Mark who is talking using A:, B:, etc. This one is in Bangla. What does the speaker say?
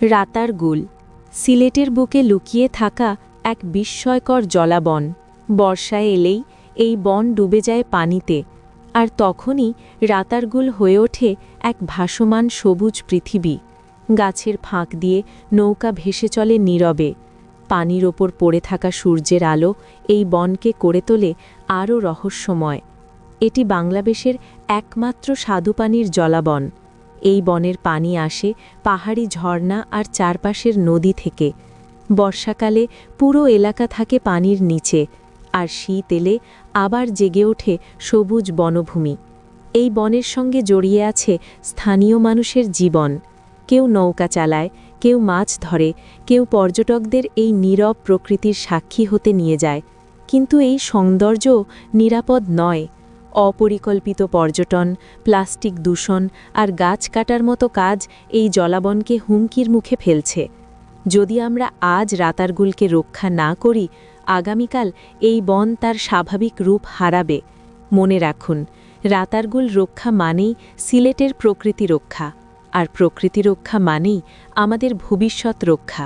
A: রাতারগুল সিলেটের বুকে লুকিয়ে থাকা এক বিস্ময়কর জলাবন। বর্ষায় এলেই এই বন ডুবে যায় পানিতে, আর তখনই রাতারগুল হয়ে ওঠে এক ভাসমান সবুজ পৃথিবী। গাছের ফাঁক দিয়ে নৌকা ভেসে চলে নীরবে। পানির ওপর পড়ে থাকা সূর্যের আলো এই বনকে করে তোলে আরও রহস্যময়। এটি বাংলাদেশের একমাত্র স্বাদুপানির জলাবন। এই বনের পানি আসে পাহাড়ি ঝর্ণা আর চারপাশের নদী থেকে। বর্ষাকালে পুরো এলাকা থাকে পানির নিচে, আর শীত এলে আবার জেগে ওঠে সবুজ বনভূমি। এই বনের সঙ্গে জড়িয়ে আছে স্থানীয় মানুষের জীবন। কেউ নৌকা চালায়, কেউ মাছ ধরে, কেউ পর্যটকদের এই নীরব প্রকৃতির সাক্ষী হতে নিয়ে যায়। কিন্তু এই সৌন্দর্য নিরাপদ নয়। অপরিকল্পিত পর্যটন, প্লাস্টিক দূষণ আর গাছ কাটার মতো কাজ এই জলাবনকে হুমকির মুখে ফেলছে। যদি আমরা আজ রাতারগুলকে রক্ষা না করি, আগামীকাল এই বন তার স্বাভাবিক রূপ হারাবে। মনে রাখুন, রাতারগুল রক্ষা মানেই সিলেটের প্রকৃতি রক্ষা, আর প্রকৃতি রক্ষা মানেই আমাদের ভবিষ্যৎ রক্ষা।